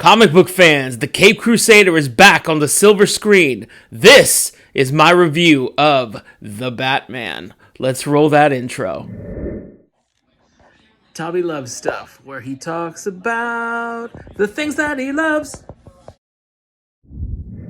Comic book fans, the Cape Crusader is back on the silver screen. This is my review of The Batman. Let's roll that intro. Tommy Loves Stuff, where he talks about the things that he loves.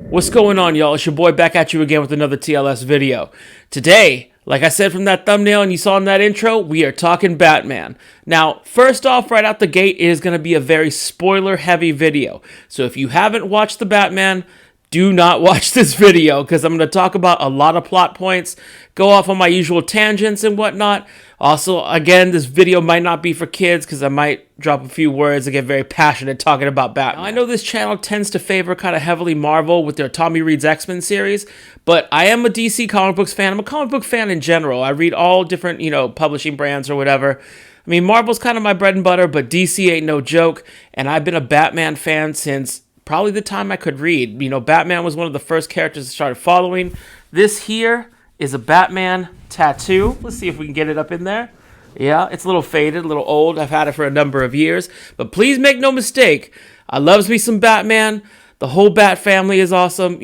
What's going on, y'all? It's your boy back at you again with another TLS video. Today, like I said from that thumbnail and you saw in that intro, we are talking Batman. Now, first off, right out the gate, it is going to be a very spoiler-heavy video. So if you haven't watched The Batman, do not watch this video because I'm going to talk about a lot of plot points, go off on my usual tangents and whatnot. Also, again, this video might not be for kids because I might drop a few words and get very passionate talking about Batman. Now, I know this channel tends to favor kind of heavily Marvel with their Tommy Reed's X-Men series, but I am a DC comic books fan. I'm a comic book fan in general. I read all different, publishing brands or whatever. I mean, Marvel's kind of my bread and butter, but DC ain't no joke, and I've been a Batman fan since probably the time I could read. Batman was one of the first characters I started following. This here is a Batman tattoo. Let's see if we can get it up in there. Yeah, it's a little faded, a little old. I've had it for a number of years. But please make no mistake, I loves me some Batman. The whole Bat family is awesome.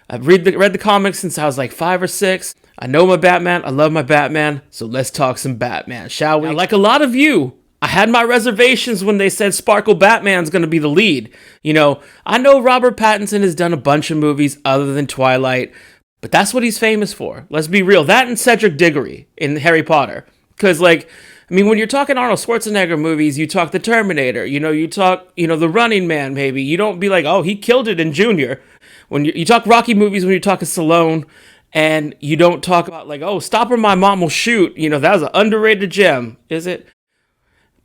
I've read the comics since I was like 5 or 6. I know my Batman. I love my Batman. So let's talk some Batman, shall we? Now, like a lot of you, I had my reservations when they said Sparkle Batman's going to be the lead. I know Robert Pattinson has done a bunch of movies other than Twilight, but that's what he's famous for. Let's be real. That and Cedric Diggory in Harry Potter. Because, when you're talking Arnold Schwarzenegger movies, you talk The Terminator. You talk, The Running Man, maybe. You don't be like, oh, he killed it in Junior. When you talk Rocky movies, when you're talking Stallone, and you don't talk about, oh, Stop or My Mom Will Shoot. That was an underrated gem, is it?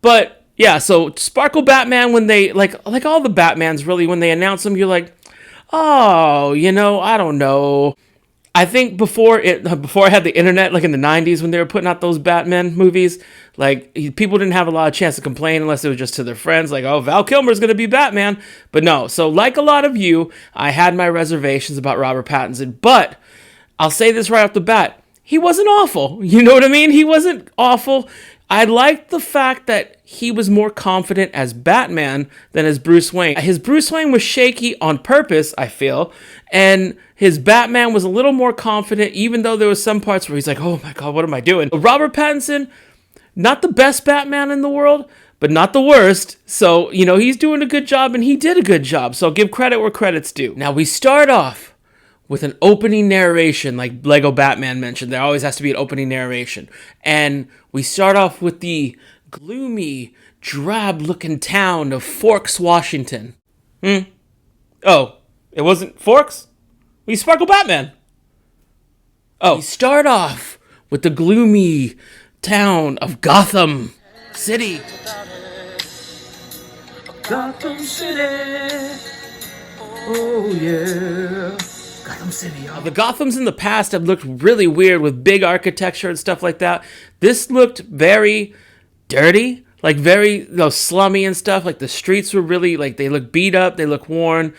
But, yeah, so Sparkle Batman, when they, like all the Batmans, really, when they announce them, you're like, oh, I don't know. I think before I had the internet, in the 90s when they were putting out those Batman movies, people didn't have a lot of chance to complain unless it was just to their friends, oh, Val Kilmer's going to be Batman. But no, so like a lot of you, I had my reservations about Robert Pattinson. But I'll say this right off the bat, he wasn't awful. You know what I mean? He wasn't awful. I liked the fact that he was more confident as Batman than as Bruce Wayne. His Bruce Wayne was shaky on purpose, I feel, and his Batman was a little more confident, even though there was some parts where he's like, oh my God, what am I doing? But Robert Pattinson, not the best Batman in the world, but not the worst. So, he's doing a good job, and he did a good job. So give credit where credit's due. Now, we start off with an opening narration, like Lego Batman mentioned. There always has to be an opening narration. And we start off with the gloomy, drab-looking town of Forks, Washington. Oh, it wasn't Forks? We Sparkle Batman. Oh, we start off with the gloomy town of Gotham City. Gotham City. Oh, yeah. Gotham City. The Gothams in the past have looked really weird with big architecture and stuff like that. This looked very dirty, very slummy and stuff. The streets were really they look beat up, they look worn.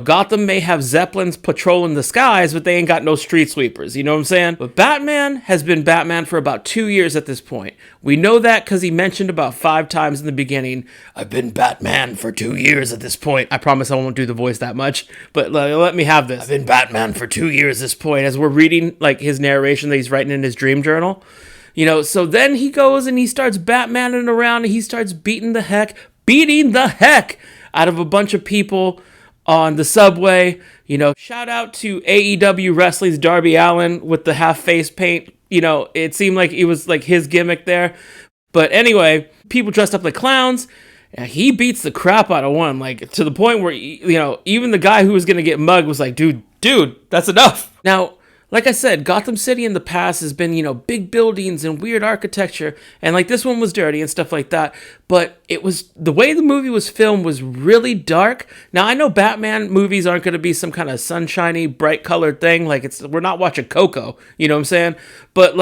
Gotham may have Zeppelins patrolling the skies, but they ain't got no street sweepers. You know what I'm saying? But Batman has been Batman for about 2 years at this point. We know that because he mentioned about 5 times in the beginning, I've been Batman for 2 years at this point. I promise I won't do the voice that much, but let me have this. I've been Batman for 2 years at this point, as we're reading his narration that he's writing in his dream journal. So then he goes and he starts Batmaning around and he starts beating the heck out of a bunch of people on the subway. Shout out to AEW Wrestling's Darby Allin with the half face paint. It seemed like it was his gimmick there. But anyway, people dressed up like clowns. And he beats the crap out of one, to the point where, even the guy who was going to get mugged was like, dude, that's enough. Now, like I said, Gotham City in the past has been, big buildings and weird architecture, and this one was dirty and stuff like that, but it was, the way the movie was filmed was really dark. Now, I know Batman movies aren't going to be some kind of sunshiny, bright colored thing, we're not watching Coco, you know what I'm saying? But,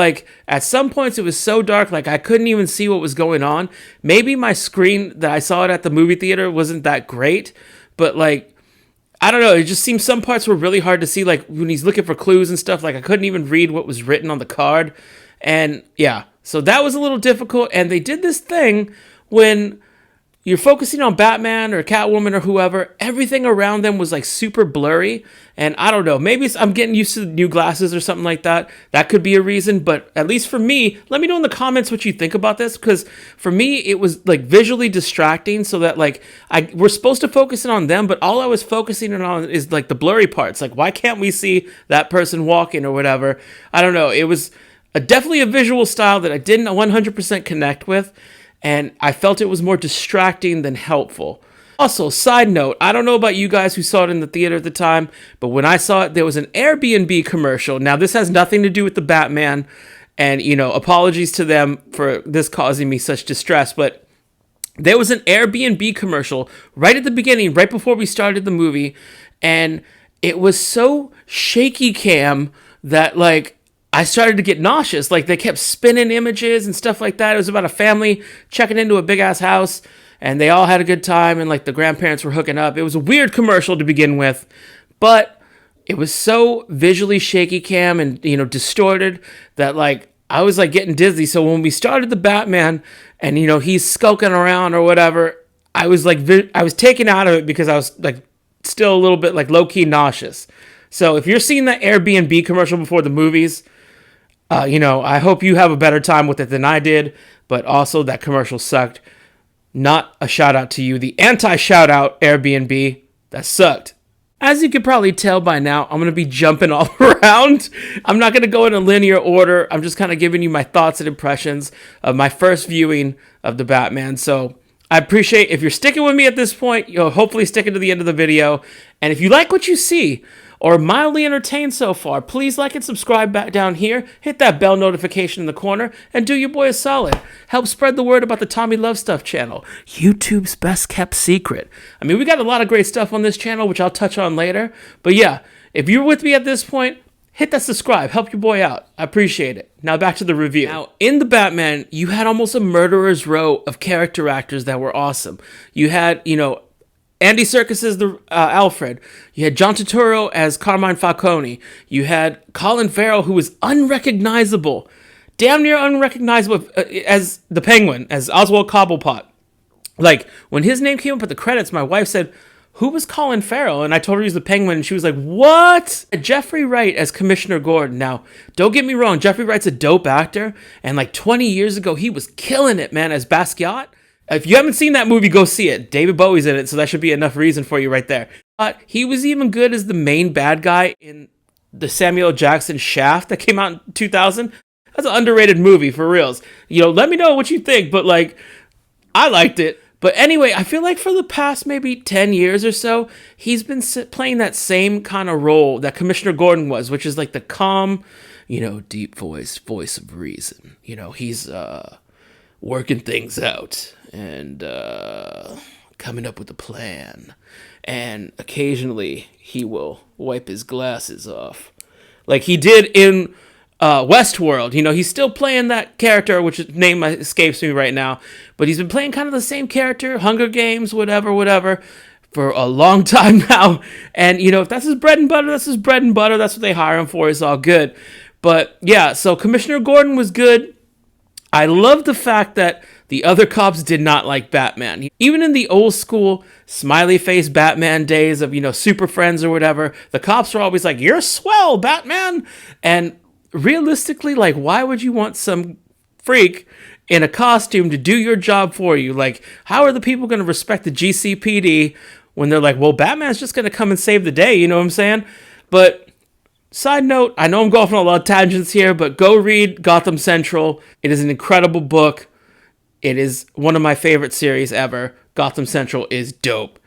at some points it was so dark, I couldn't even see what was going on. Maybe my screen that I saw it at the movie theater wasn't that great, but, I don't know, it just seems some parts were really hard to see, when he's looking for clues and stuff, I couldn't even read what was written on the card, and yeah, so that was a little difficult, and they did this thing when you're focusing on Batman or Catwoman or whoever, everything around them was like super blurry. And I don't know, maybe I'm getting used to new glasses or something like that. That could be a reason, but at least for me, let me know in the comments what you think about this, because for me, it was like visually distracting, so that like we're supposed to focus in on them, but all I was focusing on is like the blurry parts. Like, why can't we see that person walking or whatever? I don't know. It was definitely a visual style that I didn't 100% connect with. And I felt it was more distracting than helpful. Also, side note, I don't know about you guys who saw it in the theater at the time, but when I saw it, there was an Airbnb commercial. Now, this has nothing to do with the Batman, and, you know, apologies to them for this causing me such distress, but there was an Airbnb commercial right at the beginning, right before we started the movie, and it was so shaky cam that, like, I started to get nauseous. Like, they kept spinning images and stuff like that. It was about a family checking into a big ass house, and they all had a good time, and like the grandparents were hooking up. It was a weird commercial to begin with, but it was so visually shaky cam and, you know, distorted that like I was like getting dizzy. So when we started the Batman and, you know, he's skulking around or whatever, I was like, I was taken out of it because I was like still a little bit like low key nauseous. So if you're seeing that Airbnb commercial before the movies, you know, I hope you have a better time with it than I did, but also that commercial sucked. Not a shout out to you. The anti-shout out Airbnb, that sucked. As you can probably tell by now, I'm going to be jumping all around. I'm not going to go in a linear order. I'm just kind of giving you my thoughts and impressions of my first viewing of the Batman. So I appreciate if you're sticking with me at this point, you'll hopefully stick it to the end of the video. And if you like what you see, or mildly entertained so far, please like and subscribe back down here, hit that bell notification in the corner, and do your boy a solid. Help spread the word about the TommyLovesStuff channel, YouTube's best kept secret. I mean, we got a lot of great stuff on this channel, which I'll touch on later. But yeah, if you're with me at this point, hit that subscribe, help your boy out. I appreciate it. Now back to the review. Now, in the Batman, you had almost a murderer's row of character actors that were awesome. You had, you know, Andy Serkis as the Alfred. You had John Turturro as Carmine Falcone. You had Colin Farrell, who was unrecognizable, damn near unrecognizable as the Penguin, as Oswald Cobblepot. Like, when his name came up at the credits, my wife said, "Who was Colin Farrell?" And I told her he was the Penguin, and she was like, "What?" Jeffrey Wright as Commissioner Gordon. Now, don't get me wrong, Jeffrey Wright's a dope actor, and like 20 years ago, he was killing it, man, as Basquiat. If you haven't seen that movie, go see it. David Bowie's in it, so that should be enough reason for you right there. But he was even good as the main bad guy in the Samuel L. Jackson Shaft that came out in 2000. That's an underrated movie, for reals. You know, let me know what you think, but like, I liked it. But anyway, I feel like for the past maybe 10 years or so, he's been playing that same kind of role that Commissioner Gordon was, which is like the calm, you know, deep voice of reason. You know, he's working things out and coming up with a plan, and occasionally he will wipe his glasses off like he did in Westworld. You know, he's still playing that character, which name escapes me right now, but he's been playing kind of the same character, Hunger Games, whatever, for a long time now. And, you know, if that's his bread and butter, that's his bread and butter. That's what they hire him for. It's all good. But yeah, so Commissioner Gordon was good. I love the fact that the other cops did not like Batman. Even in the old school smiley face Batman days of, you know, Super Friends or whatever, the cops were always like, "You're swell, Batman." And realistically, like, why would you want some freak in a costume to do your job for you? Like, how are the people going to respect the GCPD when they're like, well, Batman's just going to come and save the day, you know what I'm saying? But side note, I know I'm going on a lot of tangents here, but go read Gotham Central. It is an incredible book. It is one of my favorite series ever. Gotham Central is dope.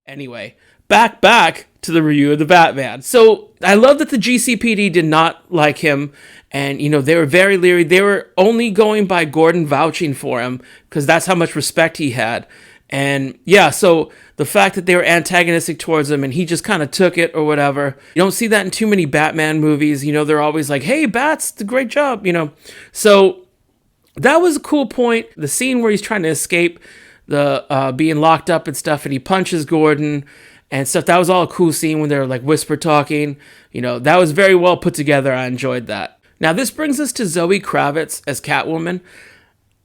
Anyway, back to the review of the Batman. So I love that the GCPD did not like him, and, you know, they were very leery. They were only going by Gordon vouching for him because that's how much respect he had. And yeah, so the fact that they were antagonistic towards him and he just kind of took it or whatever. You don't see that in too many Batman movies. You know, they're always like, "Hey, Bats, the great job," you know. So that was a cool point. The scene where he's trying to escape the being locked up and stuff, and he punches Gordon and stuff. That was all a cool scene when they're like whisper talking. You know, that was very well put together. I enjoyed that. Now, this brings us to Zoe Kravitz as Catwoman.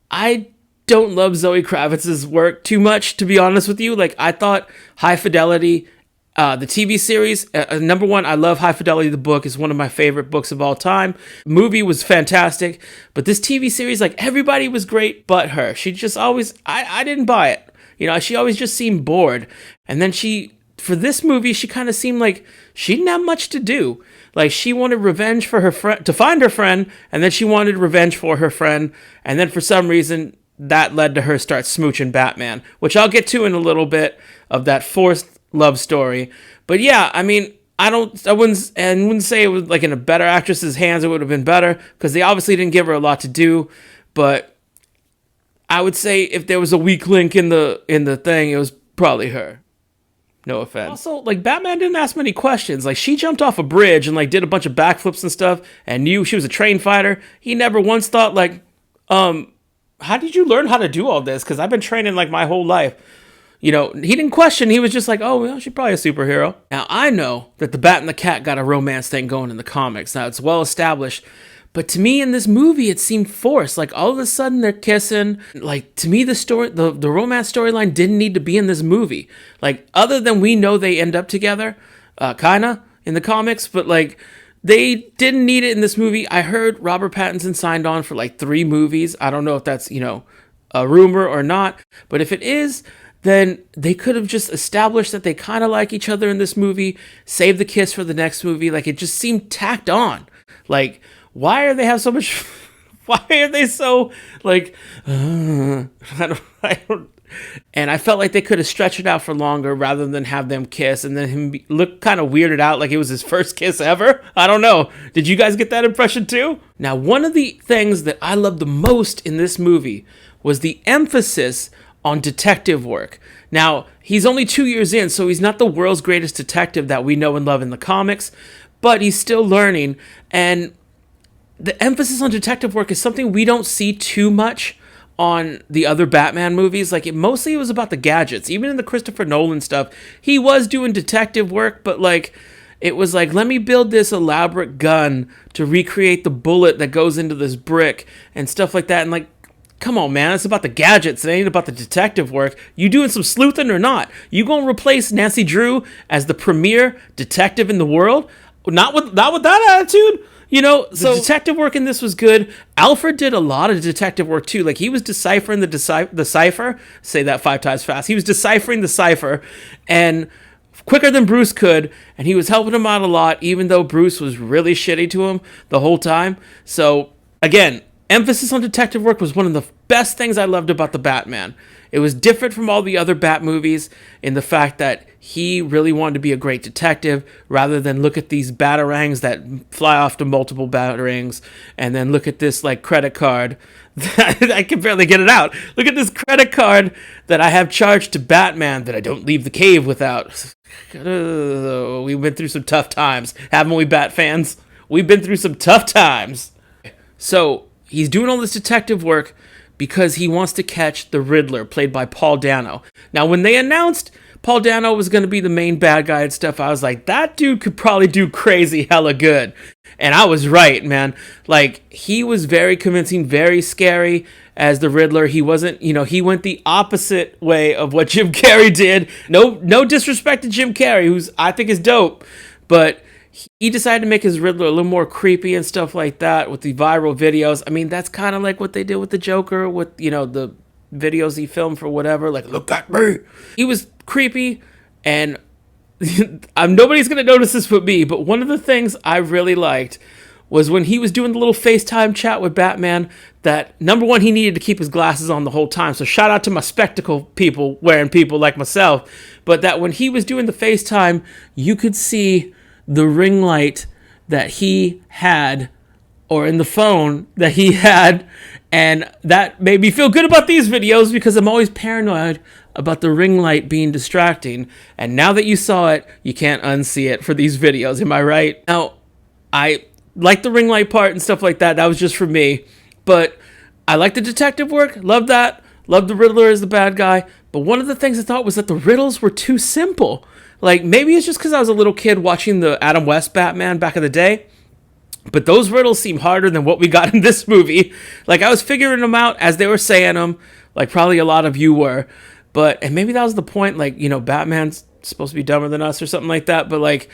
I don't love Zoe Kravitz's work too much, to be honest with you. Like, I thought High Fidelity, the TV series, number one, I love High Fidelity, the book. Is one of my favorite books of all time. Movie was fantastic, but this TV series, like, everybody was great but her. She just always, I didn't buy it. You know, she always just seemed bored. And then for this movie, she kind of seemed like she didn't have much to do. Like, she wanted revenge for her friend, to find her friend, and then she wanted revenge for her friend, and then for some reason, that led to her start smooching Batman, which I'll get to in a little bit of that forced love story. But yeah, I mean, I wouldn't say it was like in a better actress's hands, it would have been better, because they obviously didn't give her a lot to do. But I would say if there was a weak link in the thing, it was probably her. No offense. Also, like, Batman didn't ask many questions. Like, she jumped off a bridge and like did a bunch of backflips and stuff and knew she was a trained fighter. He never once thought like, how did you learn how to do all this? Because I've been training like my whole life. You know, he didn't question. He was just like, oh, well, she's probably a superhero. Now, I know that the Bat and the Cat got a romance thing going in the comics. Now, it's well established. But to me, in this movie, it seemed forced. Like, all of a sudden, they're kissing. Like, to me, the romance storyline didn't need to be in this movie. Like, other than we know they end up together, kinda, in the comics. But, like, they didn't need it in this movie. I heard Robert Pattinson signed on for, like, 3 movies. I don't know if that's, you know, a rumor or not. But if it is, then they could have just established that they kind of like each other in this movie, save the kiss for the next movie. Like, it just seemed tacked on. Like, why are they have so much... Why are they so, like... I don't... And I felt like they could have stretched it out for longer rather than have them kiss and then him look kind of weirded out like it was his first kiss ever. I don't know. Did you guys get that impression too? Now, one of the things that I loved the most in this movie was the emphasis on detective work. Now, he's only 2 years in, so he's not the world's greatest detective that we know and love in the comics, but he's still learning. And the emphasis on detective work is something we don't see too much on the other Batman movies. Like, it mostly was about the gadgets. Even in the Christopher Nolan stuff, he was doing detective work, but like, it was like, let me build this elaborate gun to recreate the bullet that goes into this brick and stuff like that. And like, come on, man, it's about the gadgets. It ain't about the detective work. You doing some sleuthing or not? You gonna replace Nancy Drew as the premier detective in the world? Not with that attitude. You know, the detective work in this was good. Alfred did a lot of detective work too. Like, he was deciphering the cipher. Say that 5 times fast. He was deciphering the cipher and quicker than Bruce could. And he was helping him out a lot, even though Bruce was really shitty to him the whole time. So again, emphasis on detective work was one of the best things I loved about the Batman. It was different from all the other Bat movies in the fact that he really wanted to be a great detective rather than look at these batarangs that fly off to multiple batarangs and then look at this like credit card. I can barely get it out. Look at this credit card that I have charged to Batman that I don't leave the cave without. We've been through some tough times, haven't we, Bat fans? We've been through some tough times. So he's doing all this detective work because he wants to catch the Riddler, played by Paul Dano. Now, when they announced Paul Dano was going to be the main bad guy and stuff, I was like, that dude could probably do crazy hella good. And I was right, man. Like, he was very convincing, very scary as the Riddler. He wasn't, you know, he went the opposite way of what Jim Carrey did. No disrespect to Jim Carrey, who's I think is dope, but he decided to make his Riddler a little more creepy and stuff like that with the viral videos. I mean, that's kind of like what they did with the Joker, with, you know, the videos he filmed for whatever, like, look at me. He was creepy, and nobody's going to notice this but me, but one of the things I really liked was when he was doing the little FaceTime chat with Batman, that, number one, he needed to keep his glasses on the whole time, so shout out to my spectacle people, wearing people like myself, but that when he was doing the FaceTime, you could see the ring light that he had, or in the phone that he had, and that made me feel good about these videos because I'm always paranoid about the ring light being distracting, and now that you saw it, you can't unsee it for these videos, am I right? Now, I like the ring light part and stuff like that, that was just for me, but I like the detective work, love that, love the Riddler as the bad guy, but one of the things I thought was that the riddles were too simple. Like, maybe it's just because I was a little kid watching the Adam West Batman back in the day, But those riddles seem harder than what we got in this movie. Like, I was figuring them out as they were saying them, like probably a lot of you were. But, and maybe that was the point, like, you know, Batman's supposed to be dumber than us or something like that. But like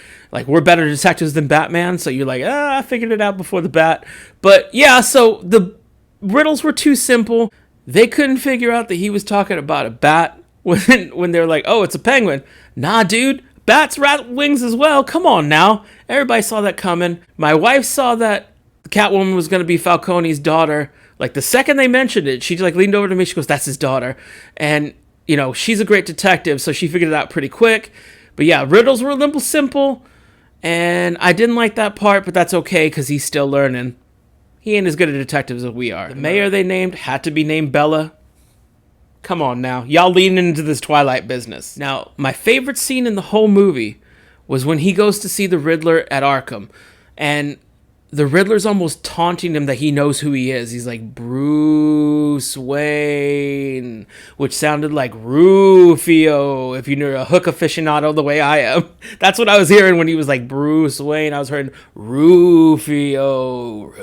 we're better detectives than Batman. So you're like, I figured it out before the bat. But yeah, so the riddles were too simple. They couldn't figure out that he was talking about a bat when they're like, oh, it's a penguin. Nah, dude. Bats rat wings as well. Come on now. Everybody saw that coming. My wife saw that Catwoman was going to be Falcone's daughter. Like, the second they mentioned it, she like leaned over to me. She goes, that's his daughter. And, you know, she's a great detective, so she figured it out pretty quick. But yeah, riddles were a little simple. And I didn't like that part, but that's okay because he's still learning. He ain't as good a detective as we are. The mayor they named had to be named Bella. Come on now. Y'all leaning into this Twilight business. Now, my favorite scene in the whole movie was when he goes to see the Riddler at Arkham. And the Riddler's almost taunting him that he knows who he is. He's like, Bruce Wayne, which sounded like Rufio, if you're a hook aficionado the way I am. That's what I was hearing when he was like, Bruce Wayne. I was hearing Rufio.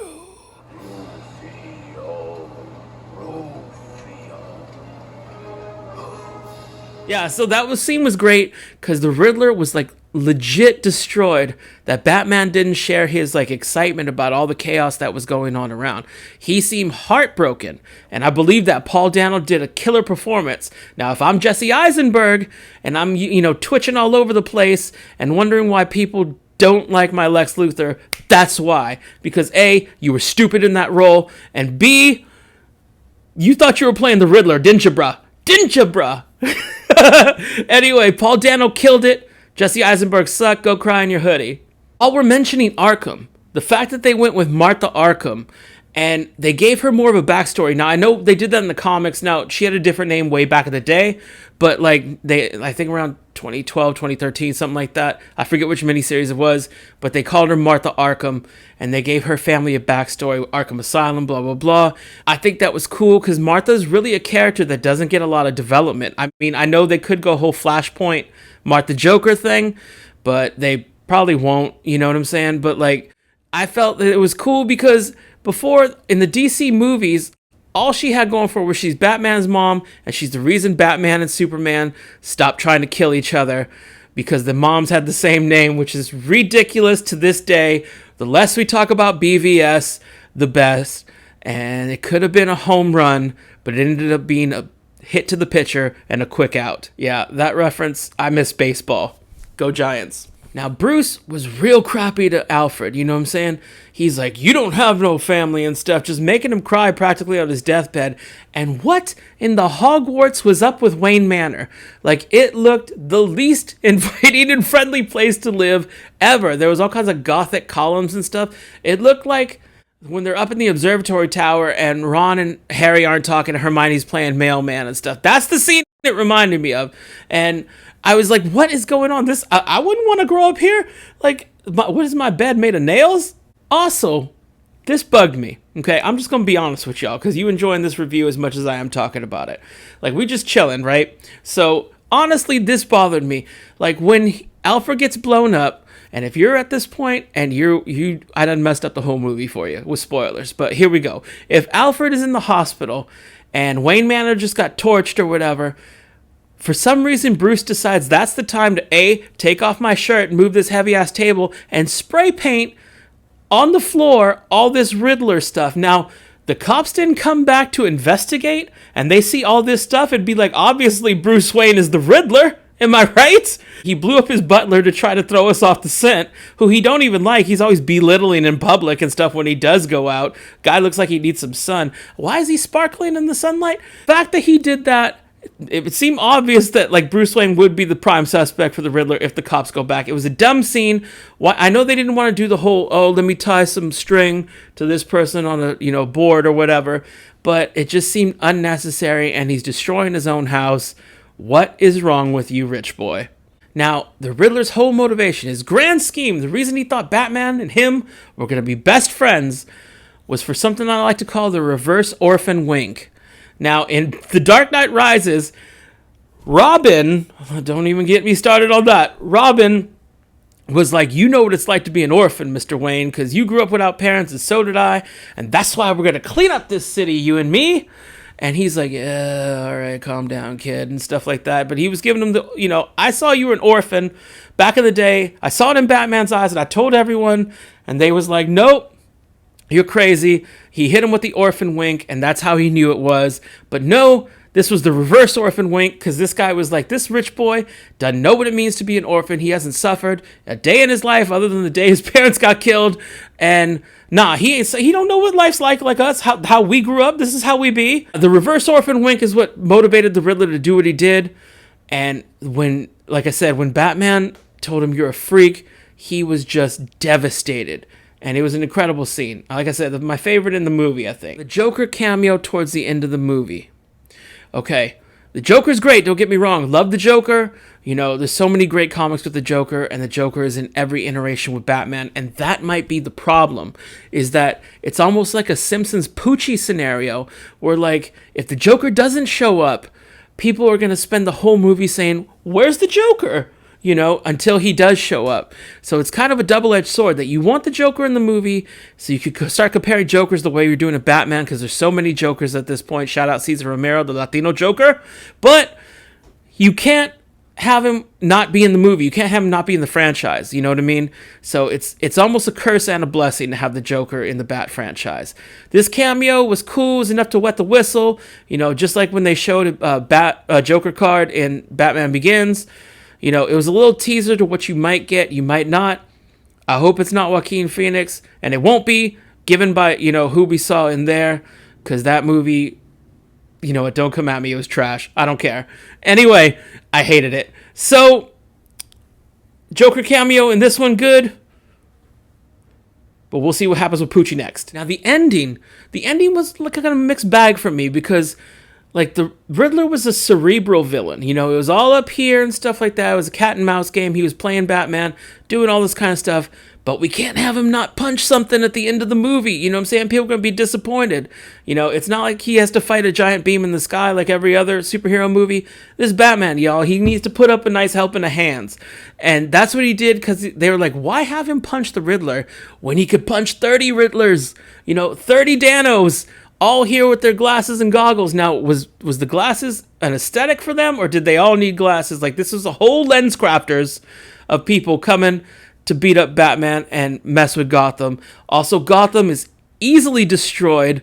Yeah, so that scene was great because the Riddler was like legit destroyed that Batman didn't share his like excitement about all the chaos that was going on around. He seemed heartbroken, and I believe that Paul Dano did a killer performance. Now, if I'm Jesse Eisenberg and I'm, you know, twitching all over the place and wondering why people don't like my Lex Luthor, that's why. Because A, you were stupid in that role, and B, you thought you were playing the Riddler, didn't you, bruh? Didn't you, bruh? Anyway, Paul Dano killed it. Jesse Eisenberg sucked. Go cry in your hoodie. While we're mentioning Arkham, the fact that they went with Martha Arkham and they gave her more of a backstory. Now, I know they did that in the comics. Now, she had a different name way back in the day, but like I think around 2012, 2013, something like that. I forget which miniseries it was, but they called her Martha Arkham and they gave her family a backstory, Arkham Asylum, blah, blah, blah. I think that was cool because Martha's really a character that doesn't get a lot of development. I mean, I know they could go whole Flashpoint Martha Joker thing, but they probably won't, you know what I'm saying? But like, I felt that it was cool because before, in the DC movies, all she had going for her was she's Batman's mom, and she's the reason Batman and Superman stopped trying to kill each other, because the moms had the same name, which is ridiculous to this day. The less we talk about BVS, the best. And it could have been a home run, but it ended up being a hit to the pitcher and a quick out. Yeah, that reference, I miss baseball. Go Giants. Now, Bruce was real crappy to Alfred, you know what I'm saying? He's like, you don't have no family and stuff, just making him cry practically on his deathbed. And what in the Hogwarts was up with Wayne Manor? Like, it looked the least inviting and friendly place to live ever. There was all kinds of gothic columns and stuff. It looked like when they're up in the observatory tower and Ron and Harry aren't talking and Hermione's playing mailman and stuff. That's the scene it reminded me of. And I was like, what is going on? I wouldn't want to grow up here. Like, what is my bed made of nails? Also, this bugged me. Okay, I'm just going to be honest with y'all because you enjoying this review as much as I am talking about it. Like, we just chilling, right? So, honestly, this bothered me. Like, when Alfred gets blown up, and if you're at this point and I done messed up the whole movie for you with spoilers, but here we go. If Alfred is in the hospital and Wayne Manor just got torched or whatever, for some reason, Bruce decides that's the time to A, take off my shirt and move this heavy-ass table and spray paint on the floor all this Riddler stuff. Now, the cops didn't come back to investigate, and they see all this stuff and be like, obviously Bruce Wayne is the Riddler. Am I right? He blew up his butler to try to throw us off the scent, who he don't even like. He's always belittling in public and stuff when he does go out. Guy looks like he needs some sun. Why is he sparkling in the sunlight? The fact that he did that, it seemed obvious that like Bruce Wayne would be the prime suspect for the Riddler if the cops go back. It was a dumb scene. I know they didn't want to do the whole, oh, let me tie some string to this person on a board or whatever, but it just seemed unnecessary, and he's destroying his own house. What is wrong with you, rich boy? Now, the Riddler's whole motivation, his grand scheme, the reason he thought Batman and him were going to be best friends was for something I like to call the reverse orphan wink. Now, in The Dark Knight Rises, Robin, don't even get me started on that. Robin was like, you know what it's like to be an orphan, Mr. Wayne, because you grew up without parents, and so did I, and that's why we're going to clean up this city, you and me. And he's like, yeah, all right, calm down, kid, and stuff like that. But he was giving him the, I saw you were an orphan back in the day. I saw it in Batman's eyes, and I told everyone, and they was like, nope, you're crazy. He hit him with the orphan wink, and that's how he knew it was. But no, this was the reverse orphan wink, because this guy was like, this rich boy doesn't know what it means to be an orphan. He hasn't suffered a day in his life other than the day his parents got killed. And nah, he don't know what life's like us, how we grew up. This is how we be. The reverse orphan wink is what motivated the Riddler to do what he did. And when, like I said, when Batman told him you're a freak, he was just devastated. And it was an incredible scene. Like I said, my favorite in the movie, I think. The Joker cameo towards the end of the movie. Okay, the Joker's great, don't get me wrong. Love the Joker. There's so many great comics with the Joker, and the Joker is in every iteration with Batman, and that might be the problem, is that it's almost like a Simpsons Poochie scenario, where, like, if the Joker doesn't show up, people are going to spend the whole movie saying, where's the Joker? Until he does show up. So it's kind of a double-edged sword, that you want the Joker in the movie so you could start comparing Jokers the way you're doing a Batman, because there's so many Jokers at this point. Shout out Cesar Romero, the Latino Joker. But you can't have him not be in the movie. You can't have him not be in the franchise. You know what I mean? So it's almost a curse and a blessing to have the Joker in the Bat franchise. This cameo was cool. It was enough to wet the whistle. Just like when they showed a Joker card in Batman Begins. It was a little teaser to what you might get, you might not. I hope it's not Joaquin Phoenix, and it won't be, given by, who we saw in there, because that movie, don't come at me, it was trash. I don't care. Anyway, I hated it. So, Joker cameo in this one, good. But we'll see what happens with Poochie next. Now, the ending was like a kind of mixed bag for me, because like, the Riddler was a cerebral villain. It was all up here and stuff like that. It was a cat and mouse game. He was playing Batman, doing all this kind of stuff. But we can't have him not punch something at the end of the movie. You know what I'm saying? People are going to be disappointed. It's not like he has to fight a giant beam in the sky like every other superhero movie. This is Batman, y'all. He needs to put up a nice helping of hands. And that's what he did, because they were like, why have him punch the Riddler when he could punch 30 Riddlers? 30 Danos. All here with their glasses and goggles. Now, was the glasses an aesthetic for them, or did they all need glasses? Like, this was a whole lens crafters of people coming to beat up Batman and mess with Gotham. Also, Gotham is easily destroyed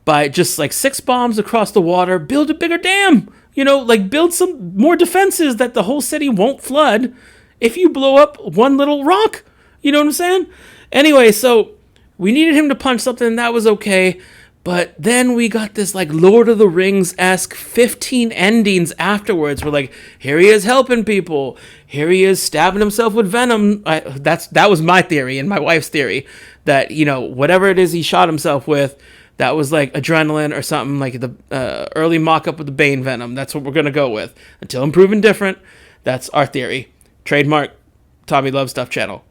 by just like 6 bombs across the water. Build a bigger dam. Build some more defenses that the whole city won't flood if you blow up one little rock. You know what I'm saying? Anyway, so we needed him to punch something, and that was okay. But then we got this like Lord of the Rings-esque 15 endings afterwards. We're like, here he is helping people. Here he is stabbing himself with venom. That was my theory and my wife's theory, that, whatever it is he shot himself with, that was like adrenaline or something, like the early mock-up with the Bane venom. That's what we're going to go with. Until I'm proven different, that's our theory. Trademark TommyLovesStuff channel.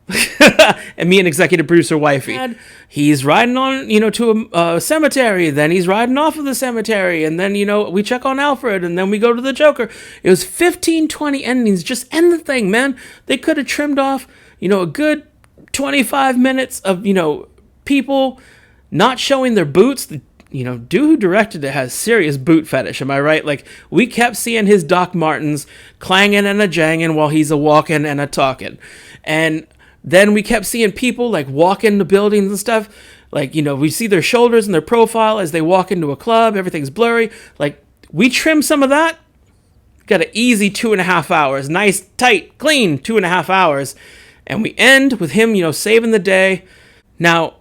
And me and executive producer wifey. He's riding on, to a cemetery. Then he's riding off of the cemetery. And then, we check on Alfred. And then we go to the Joker. It was 15, 20 endings. Just end the thing, man. They could have trimmed off, a good 25 minutes of, people not showing their boots. The dude who directed it has serious boot fetish, am I right? Like, we kept seeing his Doc Martens clanging and a-janging while he's a-walking and a-talking. And then we kept seeing people, like, walk into buildings and stuff. Like, we see their shoulders and their profile as they walk into a club. Everything's blurry. Like, we trimmed some of that. Got an easy 2.5 hours. Nice, tight, clean 2.5 hours. And we end with him, saving the day. Now,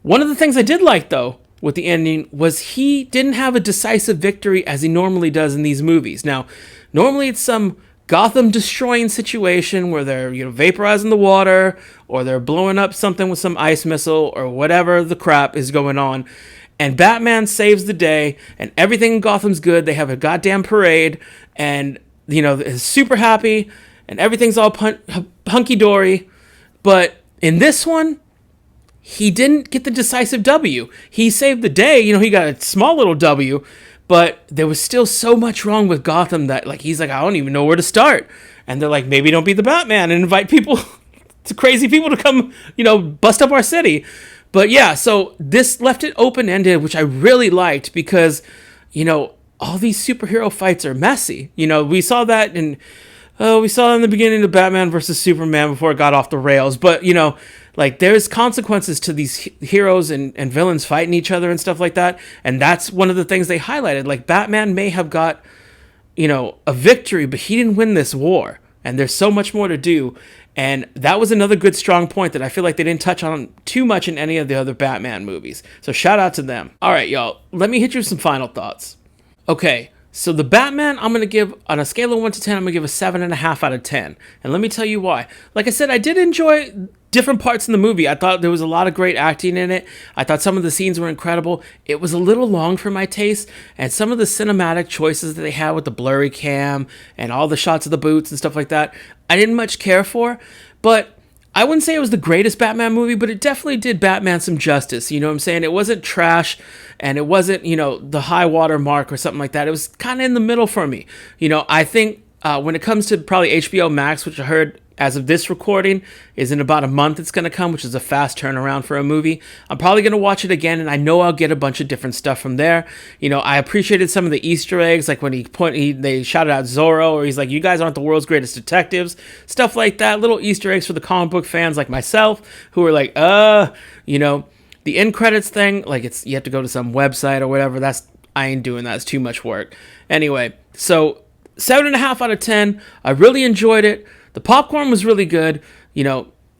one of the things I did like, though, with the ending was he didn't have a decisive victory as he normally does in these movies. Now, normally it's some Gotham destroying situation where they're, vaporizing the water, or they're blowing up something with some ice missile, or whatever the crap is going on. And Batman saves the day, and everything in Gotham's good. They have a goddamn parade, and, is super happy, and everything's all hunky-dory. But in this one, he didn't get the decisive W. He saved the day. He got a small little W, but there was still so much wrong with Gotham that, like, he's like, I don't even know where to start. And they're like, maybe don't be the Batman and invite people to crazy people to come, bust up our city. But yeah, so this left it open-ended, which I really liked because, all these superhero fights are messy. We saw that in the beginning of Batman versus Superman before it got off the rails. But, there's consequences to these heroes and villains fighting each other and stuff like that. And that's one of the things they highlighted. Like, Batman may have got, a victory, but he didn't win this war. And there's so much more to do. And that was another good, strong point that I feel like they didn't touch on too much in any of the other Batman movies. So shout out to them. All right, y'all. Let me hit you with some final thoughts. Okay, so the Batman, I'm going to give, on a scale of 1 to 10, I'm going to give a 7.5 out of 10. And let me tell you why. Like I said, I did enjoy different parts in the movie. I thought there was a lot of great acting in it. I thought some of the scenes were incredible. It was a little long for my taste, and some of the cinematic choices that they had with the blurry cam and all the shots of the boots and stuff like that, I didn't much care for. But I wouldn't say it was the greatest Batman movie, but it definitely did Batman some justice. You know what I'm saying? It wasn't trash, and it wasn't, the high water mark or something like that. It was kind of in the middle for me. I think when it comes to probably HBO Max, which I heard as of this recording is in about a month it's going to come, which is a fast turnaround for a movie. I'm probably going to watch it again, and I know I'll get a bunch of different stuff from there. I appreciated some of the Easter eggs, like when they shouted out Zorro, or he's like, you guys aren't the world's greatest detectives, stuff like that, little Easter eggs for the comic book fans like myself, who are like, the end credits thing, like you have to go to some website or whatever, I ain't doing that, it's too much work. Anyway, so 7.5 out of 10, I really enjoyed it. The popcorn was really good.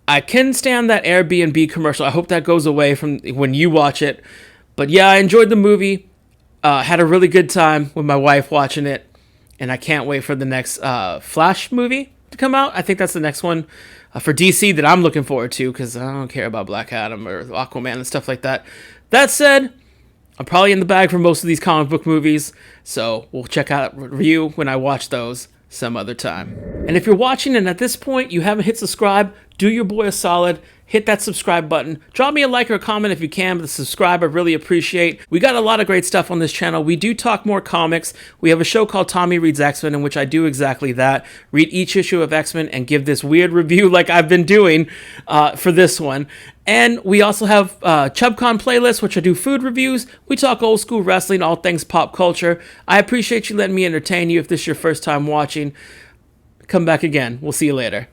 I can stand that Airbnb commercial. I hope that goes away from when you watch it. But yeah, I enjoyed the movie. Had a really good time with my wife watching it. And I can't wait for the next Flash movie to come out. I think that's the next one for DC that I'm looking forward to, because I don't care about Black Adam or Aquaman and stuff like that. That said, I'm probably in the bag for most of these comic book movies. So we'll check out a review when I watch those some other time. And if you're watching and at this point you haven't hit subscribe, do your boy a solid, hit that subscribe button, drop me a like or a comment if you can, but the subscribe I really appreciate. We got a lot of great stuff on this channel. We do talk more comics. We have a show called Tommy Reads X-Men, in which I do exactly that, read each issue of X-Men and give this weird review like I've been doing for this one. And we also have ChubCon playlist, which I do food reviews. We talk old school wrestling, all things pop culture. I appreciate you letting me entertain you. If this is your first time watching, come back again. We'll see you later.